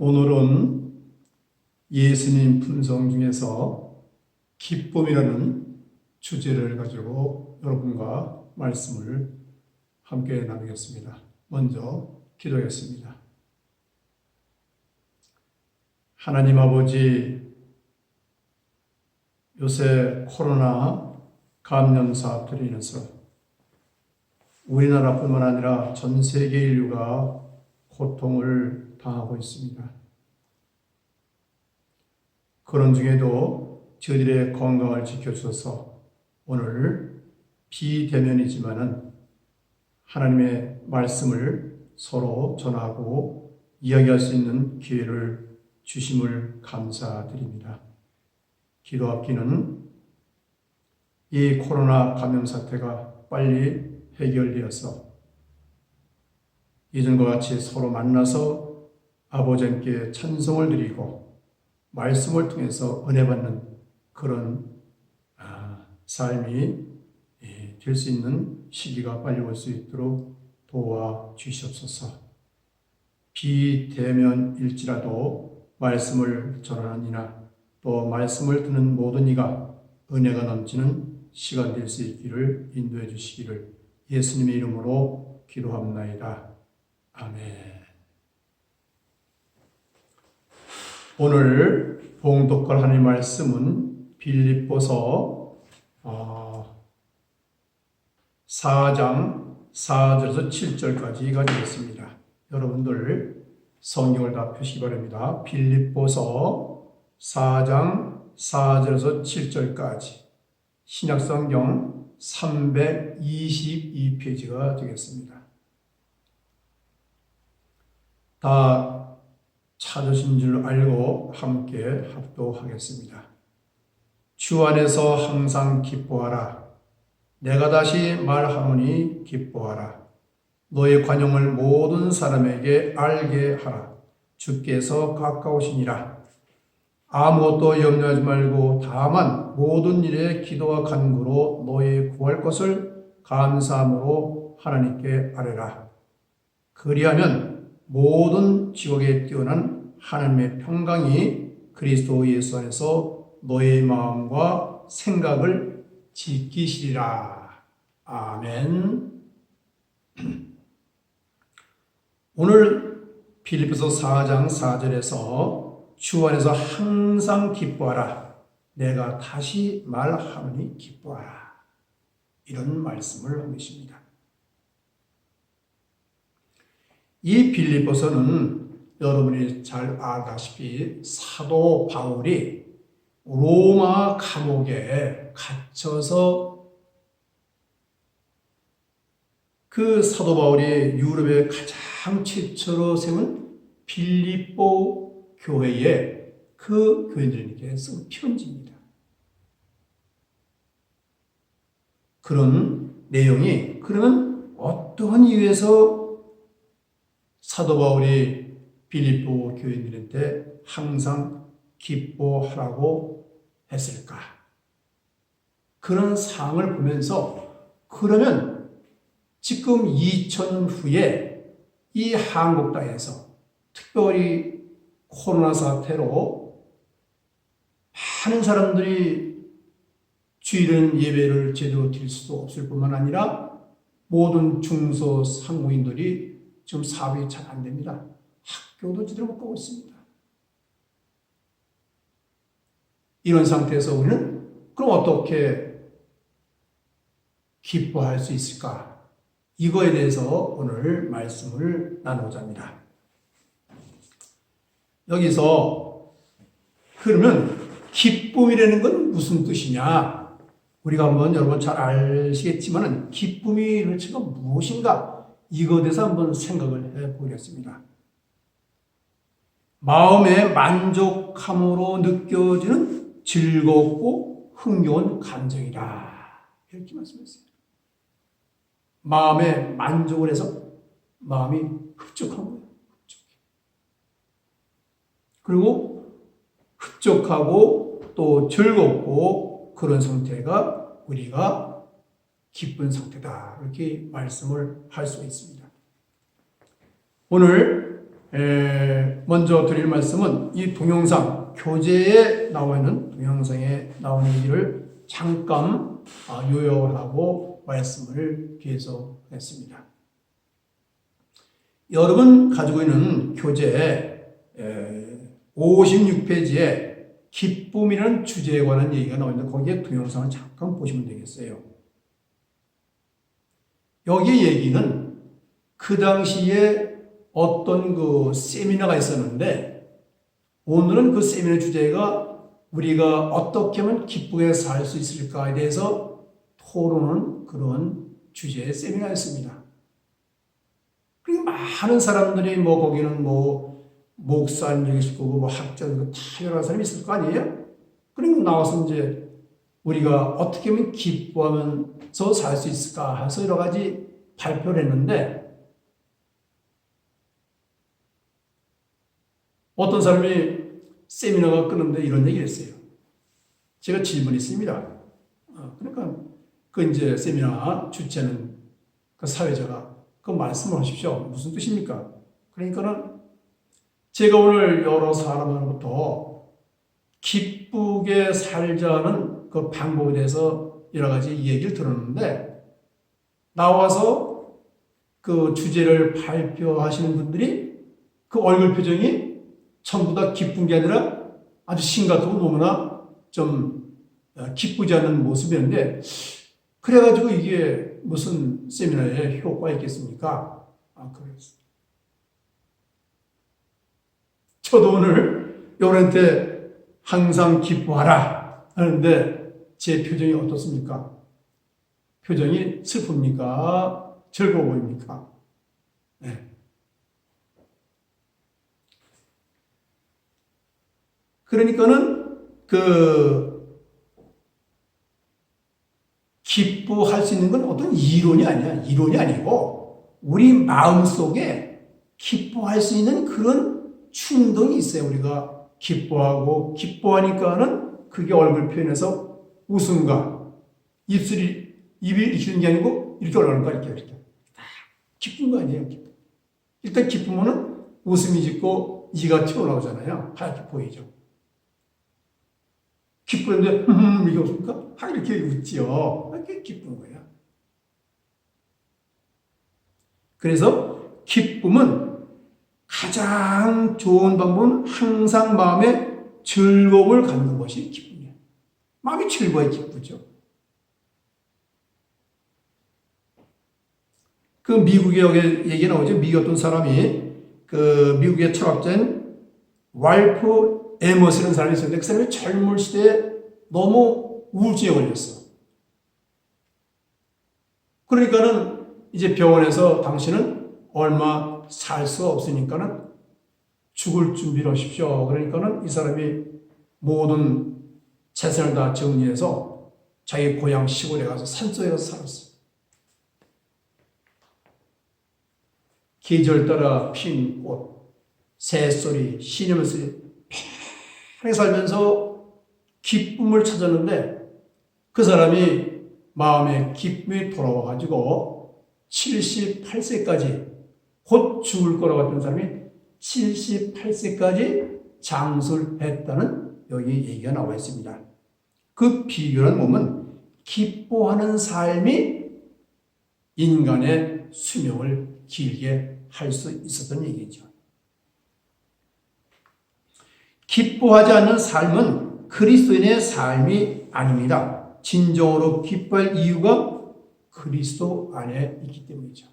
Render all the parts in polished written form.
오늘은 예수님 품성 중에서 기쁨이라는 주제를 가지고 여러분과 말씀을 함께 나누겠습니다. 먼저 기도하겠습니다. 하나님 아버지, 요새 코로나 감염 사업들로 인해서 우리나라뿐만 아니라 전 세계 인류가 고통을 당하고 있습니다. 그런 중에도 저희들의 건강을 지켜주셔서 오늘 비대면이지만은 하나님의 말씀을 서로 전하고 이야기할 수 있는 기회를 주심을 감사드립니다. 기도하기는 이 코로나 감염 사태가 빨리 해결되어서 예전과 같이 서로 만나서 아버지께 찬송을 드리고 말씀을 통해서 은혜 받는 그런 삶이 될 수 있는 시기가 빨리 올 수 있도록 도와주시옵소서. 비대면일지라도 말씀을 전하는 이나 또 말씀을 듣는 모든 이가 은혜가 넘치는 시간 될 수 있기를 인도해 주시기를 예수님의 이름으로 기도합나이다. 아멘. 오늘 봉독할 하나님의 말씀은 빌립보서 4장 4절에서 7절까지 가지겠습니다. 여러분들 성경을 다 펴시기 바랍니다. 빌립보서 4장 4절에서 7절까지 신약성경 322페이지가 되겠습니다. 다 찾으신 줄 알고 함께 합독하겠습니다. 주 안에서 항상 기뻐하라. 내가 다시 말하노니 기뻐하라. 너의 관용을 모든 사람에게 알게 하라. 주께서 가까우시니라. 아무것도 염려하지 말고 다만 모든 일에 기도와 간구로 너의 구할 것을 감사함으로 하나님께 아뢰라. 그리하면 모든 지옥에 뛰어난 하나님의 평강이 그리스도 예수 안에서 너의 마음과 생각을 지키시리라. 아멘. 오늘 빌립보서 4장 4절에서 주 안에서 항상 기뻐하라. 내가 다시 말하노니 기뻐하라. 이런 말씀을 하고 계십니다. 이 빌립보서는 여러분이 잘 아다시피 사도 바울이 로마 감옥에 갇혀서 그 사도 바울이 유럽에 가장 최초로 세운 빌립보 교회에 그 교인들에게 쓴 편지입니다. 그런 내용이 그러면 어떠한 이유에서 사도 바울이 빌립보 교인들한테 항상 기뻐하라고 했을까? 그런 상황을 보면서 그러면 지금 2000년 후에 이 한국 땅에서 특별히 코로나 사태로 많은 사람들이 주일은 예배를 제대로 드릴 수도 없을 뿐만 아니라 모든 중소상공인들이 지금 사업이 잘 안 됩니다. 학교도 제대로 못 가고 있습니다. 이런 상태에서 우리는 그럼 어떻게 기뻐할 수 있을까? 이거에 대해서 오늘 말씀을 나누고자 합니다. 여기서 그러면 기쁨이라는 건 무슨 뜻이냐? 우리가 한번 여러분 잘 아시겠지만 기쁨이 도대체가 무엇인가? 이거에 대해서 한번 생각을 해보겠습니다. 마음의 만족함으로 느껴지는 즐겁고 흥겨운 감정이다. 이렇게 말씀했어요. 마음의 만족을 해서 마음이 흡족한 거예요. 그리고 흡족하고 또 즐겁고 그런 상태가 우리가 기쁜 상태다. 이렇게 말씀을 할 수 있습니다. 오늘 먼저 드릴 말씀은 이 동영상, 교재에 나와 있는 동영상에 나오는 얘기를 잠깐 요약을 하고 말씀을 계속했습니다. 여러분 가지고 있는 교재 56페이지에 기쁨이라는 주제에 관한 얘기가 나와 있는데 거기에 동영상을 잠깐 보시면 되겠어요. 여기 얘기는 그 당시에 어떤 그 세미나가 있었는데 오늘은 그 세미나 주제가 우리가 어떻게 하면 기쁘게 살 수 있을까에 대해서 토론하는 그런 주제의 세미나였습니다. 그리고 많은 사람들이 거기는 목사님이 있을 거고 학자들 다 여러 사람이 있을 거 아니에요? 그리고 나와서 이제 우리가 어떻게 하면 기뻐하면서 살 수 있을까 해서 여러 가지 발표를 했는데 어떤 사람이 세미나가 끊는데 이런 얘기를 했어요. 제가 질문이 있습니다. 그러니까 그 이제 세미나 주최는 그 사회자가 그 말씀을 하십시오. 무슨 뜻입니까? 그러니까는 제가 오늘 여러 사람으로부터 기쁘게 살자는 그 방법에 대해서 여러 가지 얘기를 들었는데 나와서 그 주제를 발표하시는 분들이 그 얼굴 표정이 전부 다 기쁜 게 아니라 아주 심각하고 너무나 좀 기쁘지 않은 모습이었는데 그래가지고 이게 무슨 세미나에 효과가 있겠습니까? 그랬어요. 저도 오늘 여러분한테 항상 기뻐하라 하는데 제 표정이 어떻습니까? 표정이 슬픕니까? 즐거워 보입니까? 네. 그러니까는 기뻐할 수 있는 건 어떤 이론이 아니야. 이론이 아니고 우리 마음속에 기뻐할 수 있는 그런 충동이 있어요. 우리가 기뻐하고 기뻐하니까는 그게 얼굴 표현해서 웃음과 입이 이렇게 되는 게 아니고 이렇게 올라가는 거야. 이렇게. 기쁜 거 아니에요. 일단 기쁘면은 웃음이 짓고 이가 튀어나오잖아요. 하얗게 보이죠. 기쁘는데 이게 없습니까? 이렇게 웃지요. 이게 기쁜 거야. 그래서 기쁨은 가장 좋은 방법은 항상 마음에 즐거움을 갖는 것이 기쁨이에요. 마음이 즐거워야 기쁘죠. 그 미국에 여기 얘기 나오죠. 미국 어떤 사람이 그 미국의 철학자인 왈프 에머스라는 사람이 있었는데 그 사람이 젊은 시대에 너무 우울증에 걸렸어. 그러니까는 이제 병원에서 당신은 얼마 살 수 없으니까는 죽을 준비를 하십시오. 그러니까는 이 사람이 모든 재산을 다 정리해서 자기 고향 시골에 가서 산속에 가서 살았어. 계절 따라 핀 꽃, 새소리, 시녀물 소리 편하게 살면서 기쁨을 찾았는데 그 사람이 마음에 기쁨이 돌아와가지고 78세까지 곧 죽을 거라고 했던 사람이 78세까지 장수를 했다는 여기 얘기가 나와 있습니다. 그 비교를 보면 기뻐하는 삶이 인간의 수명을 길게 할 수 있었던 얘기죠. 기뻐하지 않는 삶은 그리스도인의 삶이 아닙니다. 진정으로 기뻐할 이유가 그리스도 안에 있기 때문이죠.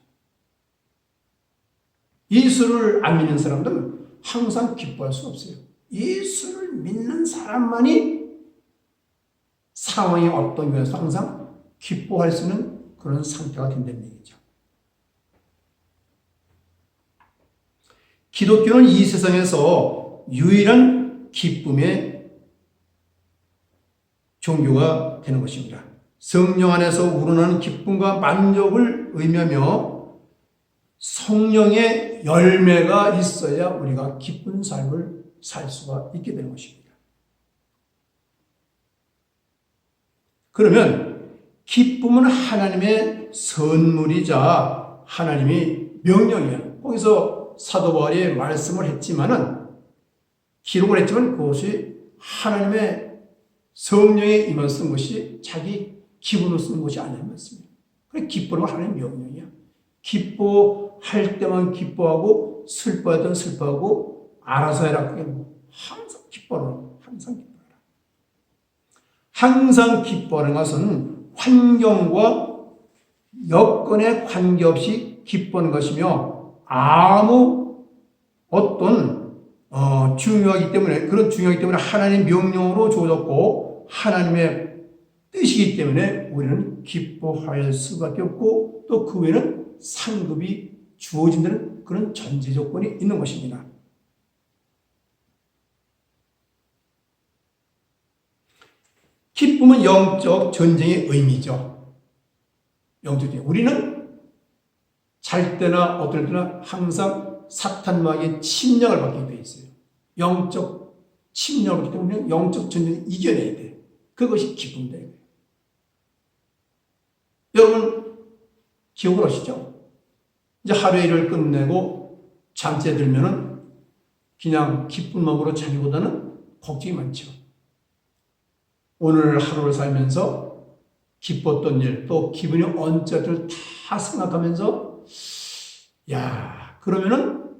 예수를 안 믿는 사람들은 항상 기뻐할 수 없어요. 예수를 믿는 사람만이 상황이 어떤 면에서 항상 기뻐할 수 있는 그런 상태가 된다는 얘기죠. 기독교는 이 세상에서 유일한 기쁨의 종교가 되는 것입니다. 성령 안에서 우러나는 기쁨과 만족을 의미하며 성령의 열매가 있어야 우리가 기쁜 삶을 살 수가 있게 되는 것입니다. 그러면 기쁨은 하나님의 선물이자 하나님의 명령이에요. 거기서 사도 바울이 말씀을 했지만은 기록을 했지만 그것이 하나님의 성령에 임해서 쓴 것이 자기 기분으로 쓴 것이 아니란 말씀이에요. 그래 기뻐는 하나님의 명령이야. 기뻐할 때만 기뻐하고 슬퍼할 때는 슬퍼하고 알아서 해라. 그게 뭐 항상 기뻐라. 항상 기뻐라. 항상 기뻐하는 것은 환경과 여건에 관계없이 기뻐하는 것이며 아무 어떤 중요하기 때문에 그런 중요하기 때문에 하나님의 명령으로 주어졌고 하나님의 뜻이기 때문에 우리는 기뻐할 수밖에 없고 또 그 외에는 상급이 주어진다는 그런 전제 조건이 있는 것입니다. 기쁨은 영적 전쟁의 의미죠. 영적 전쟁. 우리는 잘 때나 어떨 때나 항상 사탄마귀의 침략을 받게 되어 있어요. 영적 침략을 받기 때문에 영적 전쟁을 이겨내야 돼요. 그것이 기쁨이다. 여러분 기억을 하시죠? 이제 하루의 일을 끝내고 잠재 들면은 그냥 기쁜 마음으로 자기보다는 걱정이 많죠. 오늘 하루를 살면서 기뻤던 일, 또 기분이 언짢을 다 생각하면서 그러면은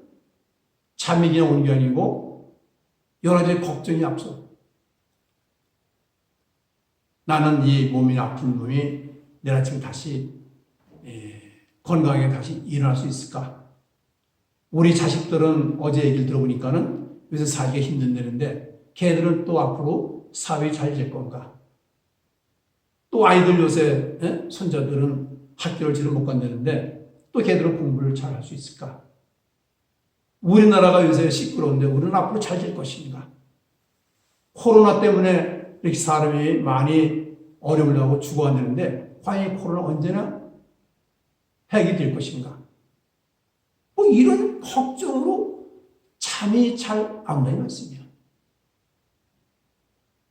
잠이 그냥 오는 게 아니고 여러 가지 걱정이 앞서. 나는 이 몸이 아픈 몸이 내일 아침 다시 건강하게 다시 일어날 수 있을까? 우리 자식들은 어제 얘기를 들어보니까는 요새 살기가 힘든다는데 걔들은 또 앞으로 사회 잘 될 건가? 또 아이들 요새 손자들은 학교를 제대로 못 간다는데 또 걔들은 공부를 잘 할 수 있을까? 우리나라가 요새 시끄러운데 우리는 앞으로 잘 될 것인가? 코로나 때문에 이렇게 사람이 많이 어려움을 하고 죽어간다는데 과연 이 코로나 언제나 해결될 것인가? 뭐 이런 걱정으로 잠이 잘 안 나는 말씀이야.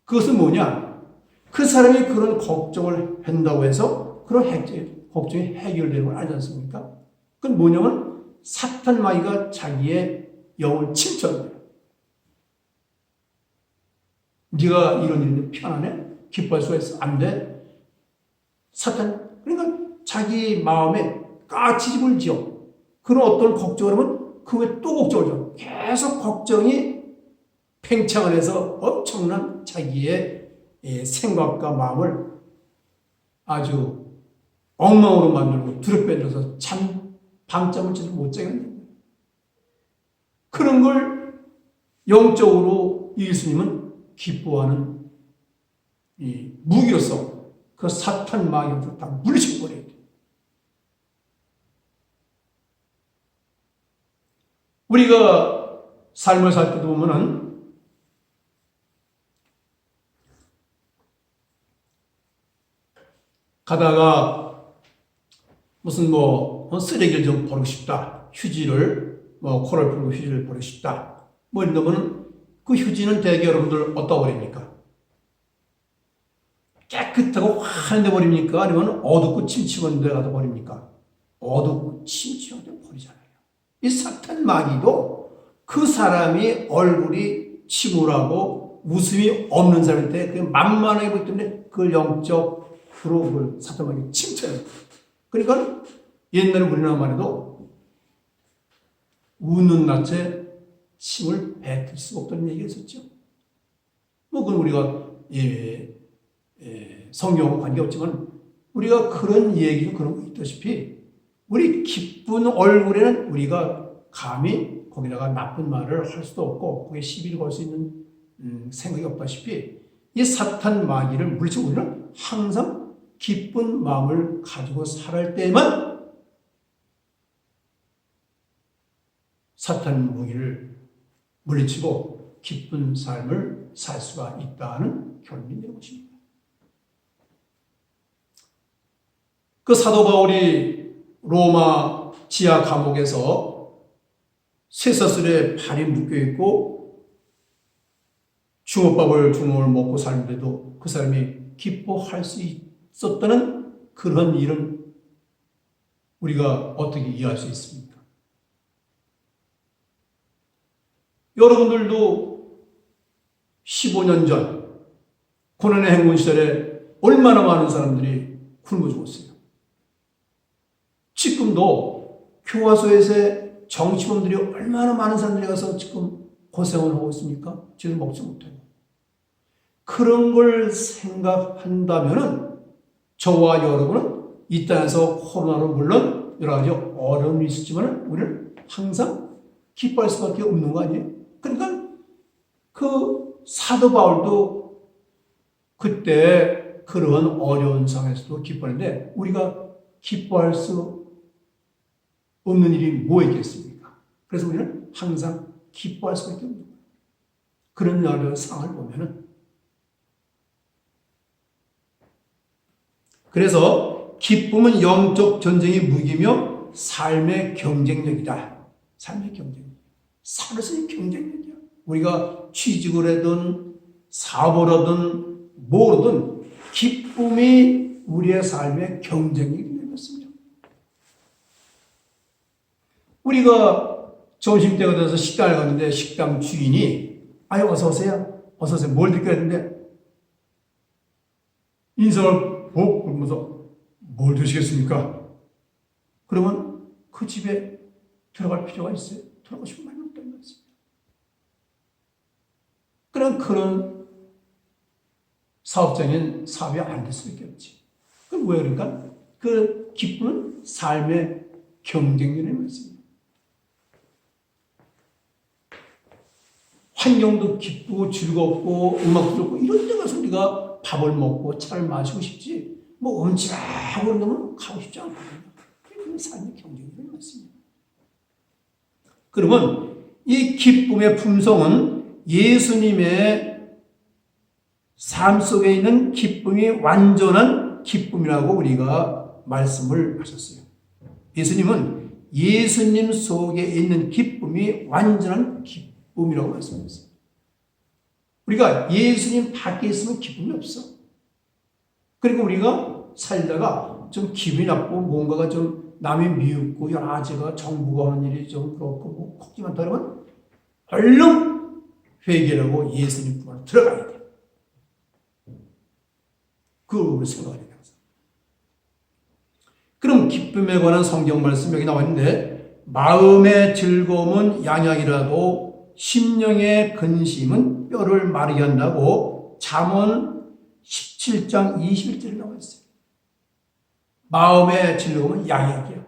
그것은 뭐냐? 그 사람이 그런 걱정을 한다고 해서 그런 걱정이 해결되는 걸 알지 않습니까? 그건 뭐냐면 사탄 마귀가 자기의 영을 침투하는 거예요. 네가 이런 일인데 편안해? 기뻐할 수가 있어? 안 돼? 사탄, 그러니까 자기 마음에 까치집을 지어. 그런 어떤 걱정을 하면 그 후에 또 걱정을 줘. 계속 걱정이 팽창을 해서 엄청난 자기의 생각과 마음을 아주 엉망으로 만들고 두렵게 만들어서 밤잠을 제대로 못 자게 합니다. 그런 걸 영적으로 예수님은 기뻐하는 이 무기로서 그 사탄 마귀를 다 물리치고 버려야 돼요. 우리가 삶을 살 때도 보면은 가다가 무슨 쓰레기를 좀 버리고 싶다. 휴지를 코를 풀고 휴지를 버리고 싶다. 이러면은 그 휴지는 대개 여러분들 어디다 버립니까? 깨끗하고 환한 데 버립니까? 아니면 어둡고 침침한 데 가서 버립니까? 어둡고 침침한 데 버리잖아요. 이 사탄 마귀도 그 사람이 얼굴이 침울하고 웃음이 없는 사람한테 그 만만하게 보기 때문에 그걸 영적으로 그 사탄 마귀가 침투해요. 그러니까 옛날에 우리나라만 해도 웃는 낯에 침을 뱉을 수가 없다는 얘기가 있었죠. 그건 우리가 성경하고 관계없지만 우리가 그런 얘기도 그런 거 있다시피 우리 기쁜 얼굴에는 우리가 감히 거기다가 나쁜 말을 할 수도 없고 거기에 시비를 걸 수 있는 생각이 없다시피 이 사탄 마귀를 물리치고 우리는 항상 기쁜 마음을 가지고 살할 때만 사탄 무기를 물리치고 기쁜 삶을 살 수가 있다는 결론이 되는 것입니다. 그 사도 바울이 로마 지하 감옥에서 쇠사슬에 발이 묶여있고 주먹밥을 먹고 사는데도 그 사람이 기뻐할 수 있었다는 그런 일은 우리가 어떻게 이해할 수 있습니까? 여러분들도 15년 전 고난의 행군 시절에 얼마나 많은 사람들이 굶어 죽었어요. 지금도 교화소에서 정치범들이 얼마나 많은 사람들이 가서 지금 고생을 하고 있습니까? 지금 먹지 못하고. 그런 걸 생각한다면은 저와 여러분은 이 땅에서 코로나로 물론 여러 가지 어려움이 있었지만 우리는 항상 기뻐할 수밖에 없는 거 아니에요? 그러니까 그 사도 바울도 그때 그런 어려운 상황에서도 기뻐했는데 우리가 기뻐할 수 없는 일이 뭐 있겠습니까? 그래서 우리는 항상 기뻐할 수밖에 없는 거예요. 그런 어려운 상황을 보면은 그래서 기쁨은 영적 전쟁의 무기며 삶의 경쟁력이다. 삶의 경쟁력. 살아서의 경쟁력이야. 우리가 취직을 하든 사업을 하든 뭐든 기쁨이 우리의 삶의 경쟁력이 되는 것입니다. 우리가 점심때가 돼서 식당을 갔는데 식당 주인이 아유 어서 오세요. 어서 오세요. 뭘 드려야 되는데 인사를 복 그러면서 뭘 드시겠습니까? 그러면 그 집에 들어갈 필요가 있어요? 들어가고 싶은 마음이 없다는 것입니다. 그런 사업장인 사업이 안 될 수밖에 없지. 그럼 왜 그러니까? 그 기쁨은 삶의 경쟁력인 것입니다. 환경도 기쁘고 즐겁고 음악도 좋고 이런 데 가서 우리가 밥을 먹고 차를 마시고 싶지 뭐 음침하고 그런 데는 가고 싶지 않거든요. 그게 삶의 경쟁력인 것입니다. 그러면 이 기쁨의 품성은 예수님의 삶 속에 있는 기쁨이 완전한 기쁨이라고 우리가 말씀을 하셨어요. 예수님은 예수님 속에 있는 기쁨이 완전한 기쁨이라고 말씀하셨어요. 우리가 예수님 밖에 있으면 기쁨이 없어. 그리고 우리가 살다가 좀 기분이 나쁘고 뭔가가 좀 남이 미웃고 여러 가지가 정부가 하는 일이 좀 그렇고 뭐 걱정이 많다 그러면 얼른 회개하고 예수님 품으로 들어가야 돼. 그걸 생각해야 돼요. 그럼 기쁨에 관한 성경 말씀 여기 나와 있는데 마음의 즐거움은 양약이라도 심령의 근심은 뼈를 마르게 한다고 잠언 17장 21절에 나와 있어요. 마음의 즐거움은 양약이야.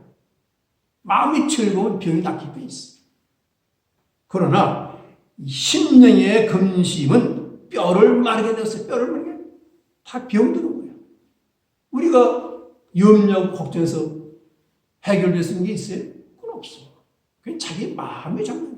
마음이 즐거운 병이 낫게 돼 있어. 그러나 심령의 근심은 뼈를 마르게 되었어요. 뼈를 마르게. 다 병드는 거예요. 우리가 염려하고 걱정해서 해결될 수 있는 게 있어요? 그건 없어. 그냥 자기 마음의 장난이에요.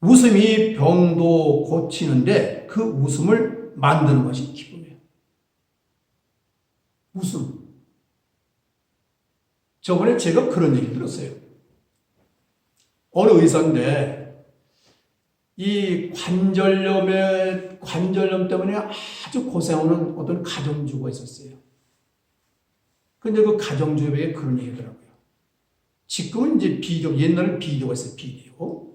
웃음이 병도 고치는데 그 웃음을 만드는 것이 기쁨이에요. 웃음. 저번에 제가 그런 얘기 들었어요. 어느 의사인데 이 관절염 때문에 아주 고생하는 어떤 가정주부가 있었어요. 근데 그 가정주부에게 그런 얘기더라고요. 지금은 이제 비디오, 옛날에 비디오가 있어요. 비디오.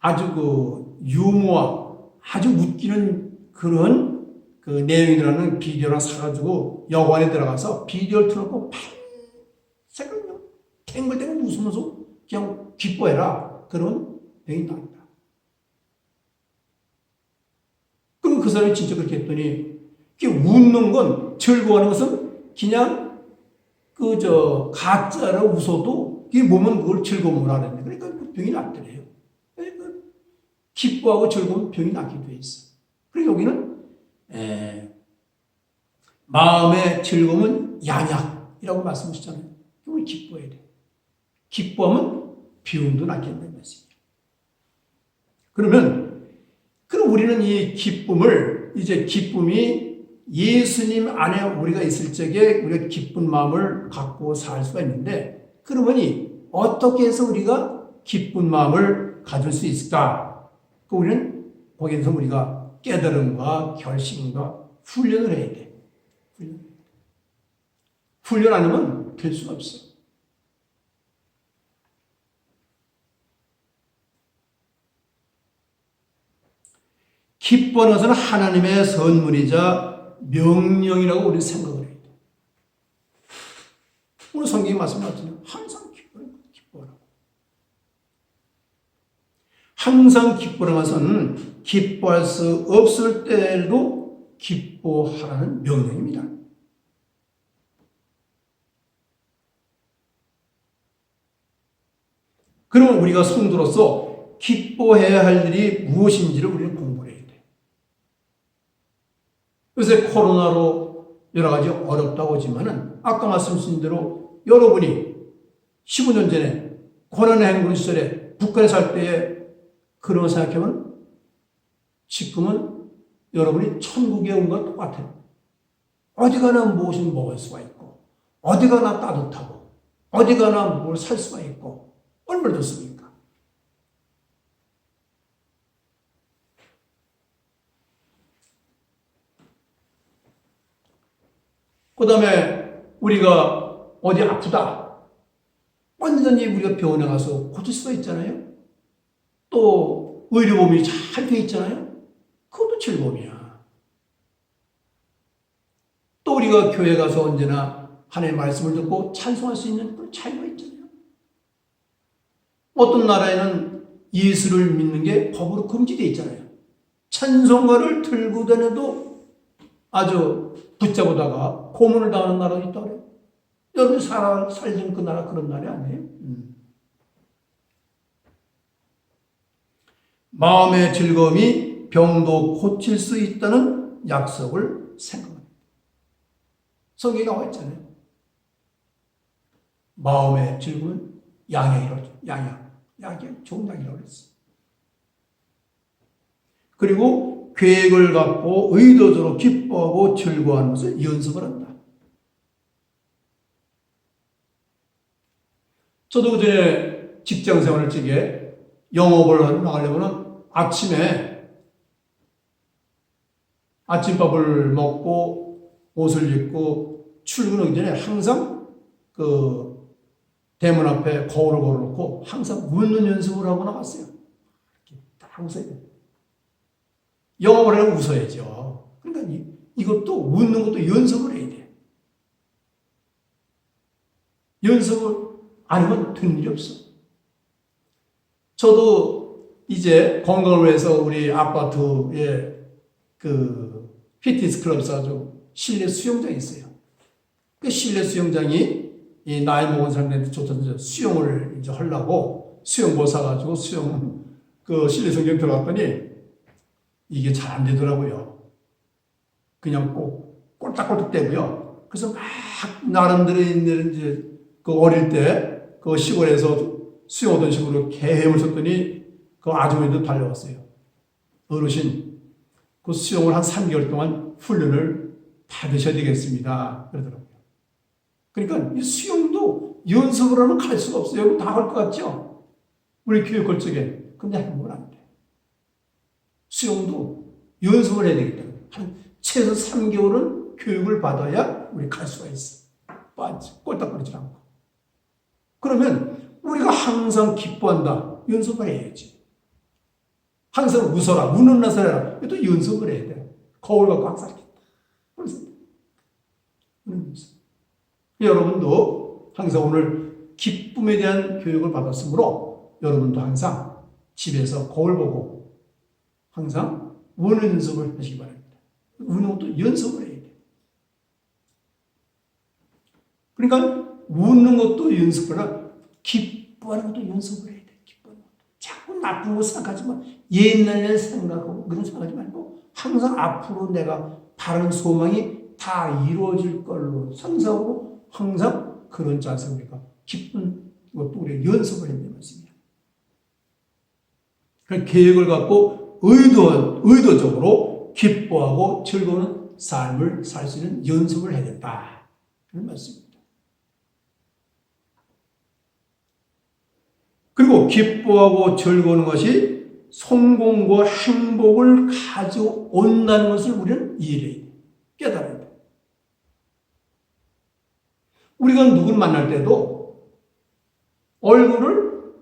아주 그 유머와 아주 웃기는 그런 그 내용이 들어가는 비디오를 사가지고 여관에 들어가서 비디오를 틀어놓고 밤새고 탱글탱글 웃으면서 그냥 기뻐해라. 그런 병이 나온다. 그럼 그 사람이 진짜 그렇게 했더니 웃는 건 즐거워하는 것은 그냥 가짜로 웃어도 이 몸은 그걸 즐거움을 하는데 그러니까 병이 낫더래요. 기뻐하고 즐거운 병이 낫게 돼 있어. 그리고 여기는 마음의 즐거움은 양약이라고 말씀하셨잖아요. 그걸 기뻐해야 돼. 기뻐하면 병도 낫게 된다는 말씀이에요. 그럼 우리는 이 기쁨을 이제 기쁨이 예수님 안에 우리가 있을 적에 우리가 기쁜 마음을 갖고 살 수가 있는데 그러면 어떻게 해서 우리가 기쁜 마음을 가질 수 있을까? 우리는 거기에서 우리가 깨달음과 결심과 훈련을 해야 돼. 훈련 안 하면 될 수가 없어. 기뻐하는 것은 하나님의 선물이자 명령이라고 우리는 생각을 해야 돼. 오늘 성경에 말씀하잖아요. 항상 기뻐하라고. 항상 기뻐하는 것은 기뻐할 수 없을 때에도 기뻐하라는 명령입니다. 그러면 우리가 성도로서 기뻐해야 할 일이 무엇인지를 우리는 공부를 해야 돼. 요새 코로나로 여러 가지 어렵다고 하지만은 아까 말씀하신 대로 여러분이 15년 전에 고난의 행군 시절에 북한에 살 때에 그런 거 생각해보면 지금은 여러분이 천국에 온 것 똑같아요. 어디 가나 무엇을 먹을 수가 있고 어디 가나 따뜻하고 어디 가나 뭘 살 수가 있고 얼마나 좋습니까? 그 다음에 우리가 어디 아프다. 완전히 우리가 병원에 가서 고칠 수가 있잖아요. 또 의료보험이 잘 돼 있잖아요. 그것도 즐거움이야. 또 우리가 교회 가서 언제나 하나님의 말씀을 듣고 찬송할 수 있는 그런 자유가 있잖아요. 어떤 나라에는 예수를 믿는 게 법으로 금지되어 있잖아요. 찬송가를 들고 다녀도 아주 붙잡아다가 고문을 당하는 나라도 있다고 그래요. 여러분이 살던 그 나라 그런 나라 아니에요? 마음의 즐거움이 병도 고칠 수 있다는 약속을 생각합니다. 성경에 나와 있잖아요. 마음의 즐거움은 양약이라고 양약, 좋은 약이라고 그랬어요. 그리고 계획을 갖고 의도적으로 기뻐하고 즐거워하는 것을 연습을 한다. 저도 그전에 직장 생활을 찍에 영업을 나가려면 아침에 아침밥을 먹고 옷을 입고 출근하기 전에 항상 그 대문 앞에 거울을 걸어놓고 항상 웃는 연습을 하고 나갔어요. 이렇게 딱 웃어야 돼요. 영업을 하려면 웃어야죠. 그러니까 이것도 웃는 것도 연습을 해야 돼. 연습을 안 하면 되는 일이 없어. 저도 이제 건강을 위해서 우리 아파트에 그 피트니스 클럽 사가지고 실내 수영장이 있어요. 그 실내 수영장이 이 나이 먹은 사람들한테 좋다는 수영을 이제 하려고 수영복 사가지고 그 실내 수영장 들어갔더니 이게 잘 안 되더라고요. 그냥 꼭 꼴딱꼴딱 되고요. 그래서 막 나름대로 이제 그 어릴 때 그 시골에서 수영하던 식으로 개헤엄을 쳤더니 그 아주머니도 달려왔어요. 어르신, 그 수영을 한 3개월 동안 훈련을 받으셔야 되겠습니다. 그러더라고요. 그러니까 이 수영도 연습을 하면 갈 수가 없어요. 여러분 다 할 것 같죠? 우리 교육할 적에. 근데 해보면 안 돼. 수영도 연습을 해야 되기 때문에 한 최소 3개월은 교육을 받아야 우리 갈 수가 있어. 꼴딱거리지 않고. 그러면 우리가 항상 기뻐한다. 연습을 해야지. 항상 웃어라. 웃는 나서 해라. 또 연습을 해야 돼. 거울 갖고 항상 이렇게. 여러분도 항상 오늘 기쁨에 대한 교육을 받았으므로 여러분도 항상 집에서 거울 보고 항상 우는 연습을 하시기 바랍니다. 우는 것도 연습을 해야 돼. 그러니까 웃는 것도 연습을 하고 기뻐하는 것도 연습을 해야 돼. 기뻐하는 것도. 자꾸 나쁜 거 생각하지 마. 옛날에 생각하고 그런 생각하지 말고 항상 앞으로 내가 바른 소망이 다 이루어질 걸로 상상하고 항상 그런 자세 우리가 기쁜 것도 우리가 연습을 해야 되는 말씀이에요. 그 계획을 갖고 의도적으로 기뻐하고 즐거운 삶을 살 수 있는 연습을 해야 된다. 그런 말씀입니다. 그리고 기뻐하고 즐거운 것이 성공과 행복을 가져온다는 것을 우리는 이해해야 돼. 깨달아야 돼. 우리가 누굴 만날 때도 얼굴을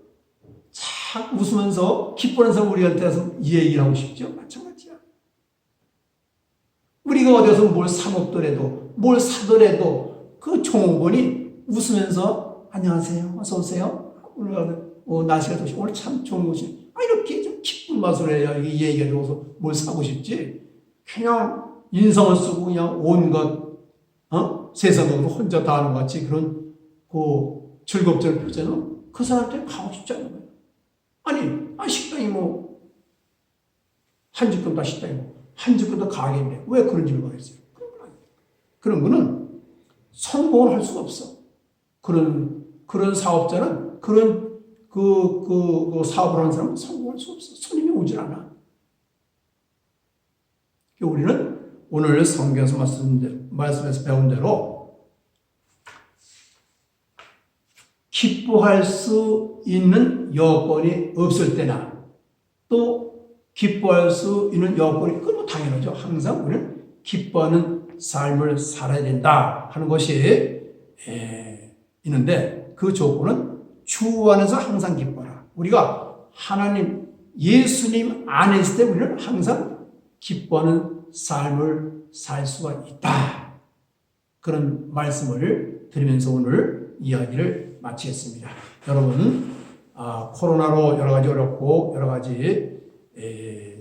착 웃으면서 기뻐하면서 우리한테서 이 얘기를 하고 싶죠? 마찬가지야. 우리가 어디서 뭘 사먹더라도 뭘 사더라도 그 종업원이 웃으면서 안녕하세요. 어서 오세요. 오늘 날씨가 좋으시 오늘 참 좋은 곳이 이렇게 좀 기쁜 맛으로 해야 이 얘기가 좋아서 뭘 사고 싶지. 그냥 인성을 쓰고 그냥 온갖 세상으로 혼자 다 하는 것 같이 그런 그 즐겁지는 표정은 그 사람한테 가고 싶지 않은 거예요. 아니 식당이 뭐 한 집도 다 식당이 한 집도 다 가게인데 왜 그런 집을 가겠어요? 그런 거는 성공을 할 수가 없어. 그런 사업자는 그런 그 사업을 하는 사람은 성공할 수 없어. 손님이 오질 않아. 우리는 오늘 성경에서 말씀에서 배운 대로 기뻐할 수 있는 여건이 없을 때나 또 기뻐할 수 있는 여건이 그건 뭐 당연하죠. 항상 우리는 기뻐하는 삶을 살아야 된다 하는 것이 있는데 그 조건은 주 안에서 항상 기뻐라. 우리가 하나님 예수님 안에 있을 때 우리는 항상 기뻐하는 삶을 살 수가 있다. 그런 말씀을 드리면서 오늘 이야기를 마치겠습니다. 여러분, 코로나로 여러 가지 어렵고 여러 가지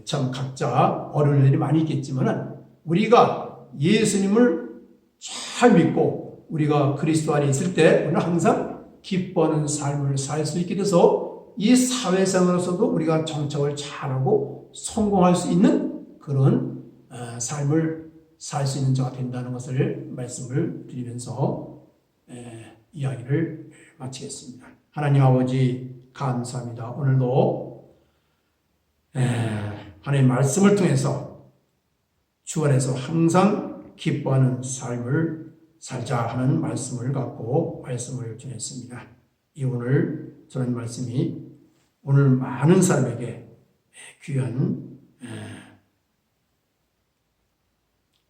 참 각자 어려운 일이 많이 있겠지만 우리가 예수님을 잘 믿고 우리가 그리스도 안에 있을 때 우리는 항상 기뻐하는 삶을 살 수 있게 돼서 이 사회생활에서도 우리가 정착을 잘하고 성공할 수 있는 그런 삶을 살 수 있는 자가 된다는 것을 말씀을 드리면서 이야기를 마치겠습니다. 하나님 아버지 감사합니다. 오늘도 하나님 말씀을 통해서 주 안에서 항상 기뻐하는 삶을 살자 하는 말씀을 갖고 말씀을 전했습니다. 이 오늘 전한 말씀이 오늘 많은 사람에게 귀한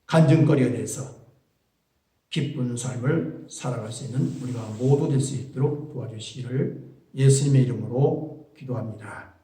간증거리가 돼서 기쁜 삶을 살아갈 수 있는 우리가 모두 될 수 있도록 도와주시기를 예수님의 이름으로 기도합니다.